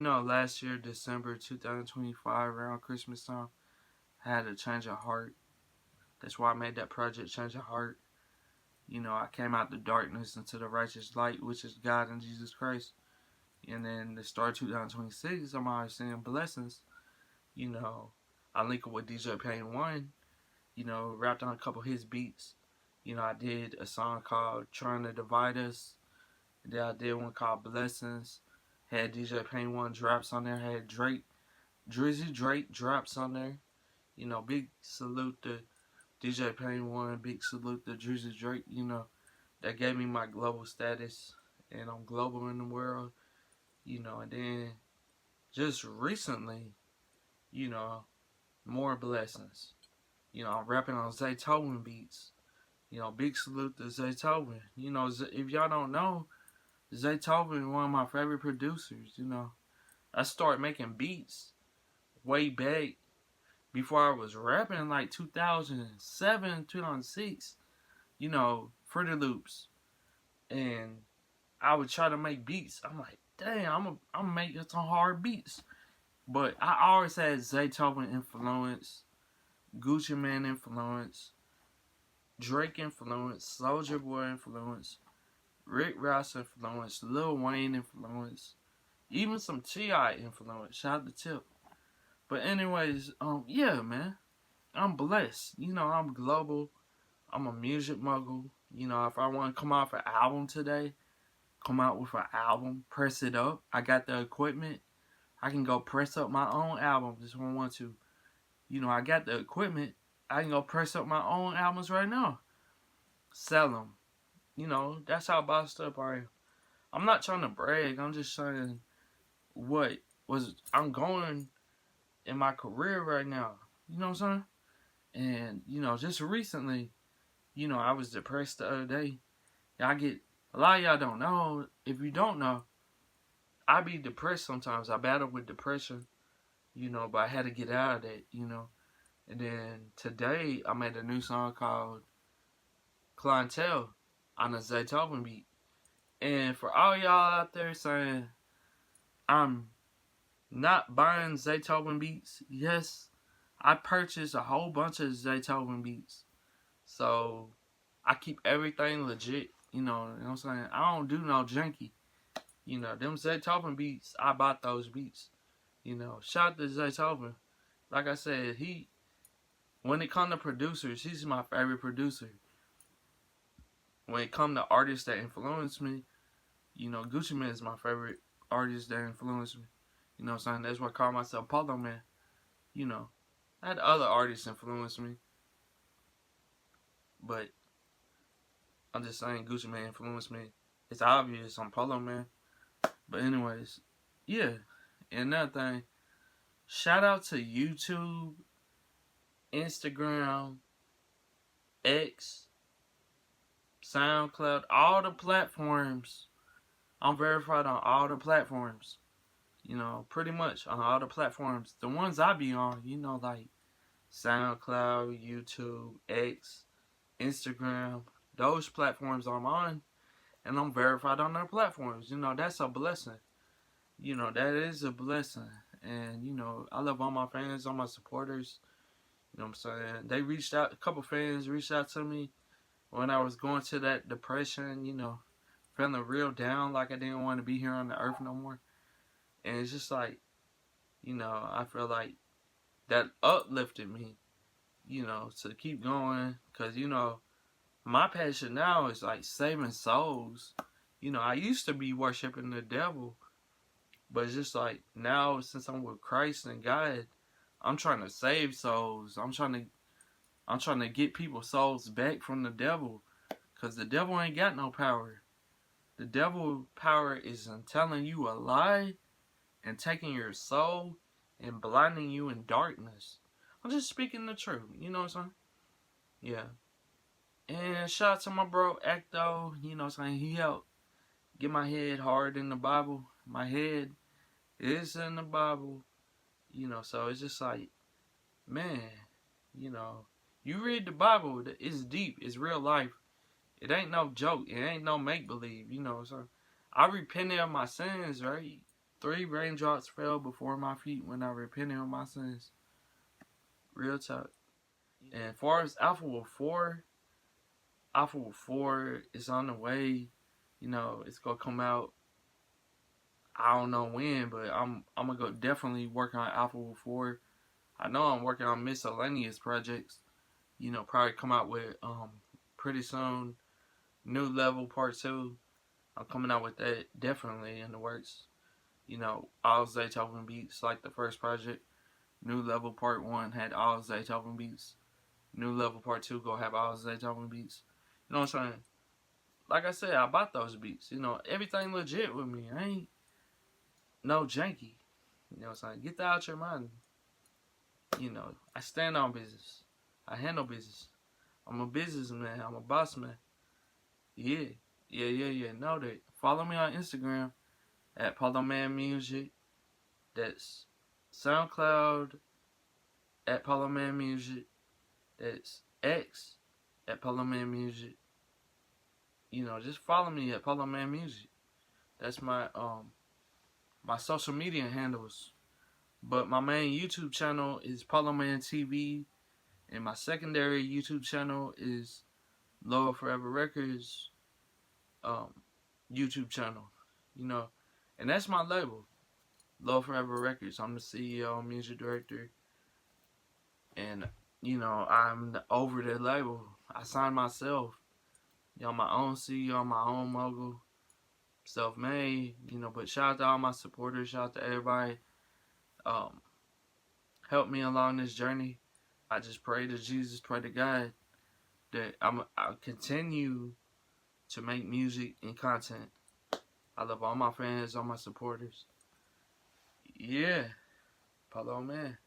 Last year, December 2025, around Christmas time, I had a change of heart. That's why I made that project, Change of Heart. I came out the darkness into the righteous light, which is God and Jesus Christ. And then the start 2026, I'm always seeing blessings. You know, I link up with DJ Payne One. Rapped on a couple of his beats. I did a song called Trying to Divide Us. And then I did one called Blessings. Had DJ Payne One drops on there. Had Drizzy Drake drops on there. Big salute to DJ Payne One. Big salute to Drizzy Drake. That gave me my global status. And I'm global in the world. And then just recently, you know, more blessings. I'm rapping on Zaytoven beats. Big salute to Zaytoven. If y'all don't know, Zaytoven one of my favorite producers. I started making beats way back before I was rapping, like 2007, 2006. Fruity Loops, and I would try to make beats. I'm like, damn, I'm making some hard beats. But I always had Zaytoven influence, Gucci Mane influence, Drake influence, Soldier Boy influence, Rick Ross influence, Lil Wayne influence, even some T.I. influence. Shout out to Tip. But anyways, yeah, man, I'm blessed. I'm global. I'm a music mogul. If I want to come out with an album today, come out with an album, press it up. I got the equipment. I can go press up my own album if I want to. I got the equipment. I can go press up my own albums right now. Sell them. That's how bossed up I am. I'm not trying to brag. I'm just saying what was I'm going in my career right now. You know what I'm saying? And, just recently, I was depressed the other day. I get a lot of y'all don't know. If you don't know, I be depressed sometimes. I battle with depression, but I had to get out of that. And then today I made a new song called Clientele on a Zaytoven beat. And for all y'all out there saying I'm not buying Zaytoven beats, yes, I purchased a whole bunch of Zaytoven beats. So I keep everything legit. You know what I'm saying? I don't do no junkie. Them Zaytoven beats, I bought those beats. Shout out to Zaytoven. Like I said, when it comes to producers, he's my favorite producer. When it comes to artists that influence me, Gucci Mane is my favorite artist that influenced me. What I'm saying? That's why I call myself Polo Mann. I had other artists influence me, but I'm just saying Gucci Mane influenced me. It's obvious I'm Polo Mann. But anyways, yeah. And another thing, shout out to YouTube, Instagram, X, SoundCloud, all the platforms. I'm verified on all the platforms. Pretty much on all the platforms. The ones I be on, like SoundCloud, YouTube, X, Instagram. Those platforms I'm on, and I'm verified on their platforms. That's a blessing. That is a blessing. And, I love all my fans, all my supporters. You know what I'm saying? They reached out, a couple fans reached out to me when I was going to that depression, feeling real down, like I didn't want to be here on the earth no more. And it's just like, I feel like that uplifted me, to keep going. Because, my passion now is like saving souls. I used to be worshiping the devil. But it's just like now, since I'm with Christ and God, I'm trying to save souls. I'm trying to get people's souls back from the devil. Because the devil ain't got no power. The devil power is in telling you a lie and taking your soul and blinding you in darkness. I'm just speaking the truth. You know what I'm saying? Yeah. And shout out to my bro Ecto. You know what I'm saying? He helped get my head hard in the Bible. My head is in the Bible. So it's just like, man, you read the Bible, it's deep, it's real life. It ain't no joke, it ain't no make believe, so I repented of my sins, right? 3 raindrops fell before my feet when I repented of my sins. Real talk. And as far as Alpha Wolf 4 is on the way. You know, it's gonna come out. I don't know when, but I'm gonna go definitely work on Alpha Wolf 4. I know I'm working on miscellaneous projects. You know, probably come out with pretty soon. New Level Part 2. I'm coming out with that definitely in the works. You know, all Zaytoven beats like the first project. New Level Part 1 had all Zaytoven beats. New Level Part 2 go have all Zaytoven beats. You know what I'm saying? Like I said, I bought those beats. You know, everything legit with me. I ain't no janky. You know what I'm saying? Get that out your mind. You know, I stand on business. I handle business. I'm a businessman. I'm a boss man. Yeah. Yeah. Know that. Follow me on Instagram at Polo Mann Music. That's SoundCloud at Polo Mann Music. That's X at Polo Mann Music. You know, just follow me at Polo Mann Music. That's my social media handles. But my main YouTube channel is Polo Mann TV, and my secondary YouTube channel is Loyal Forever Records YouTube channel. You know, and that's my label, Loyal Forever Records. I'm the CEO, music director, and you know I'm over the label. I signed myself. You know, my own CEO, my own mogul, self-made. You know, but shout out to all my supporters. Shout out to everybody. Um, help me along this journey. I just pray to Jesus, pray to God that I'll continue to make music and content. I love all my fans, all my supporters. Yeah, Polo Mann.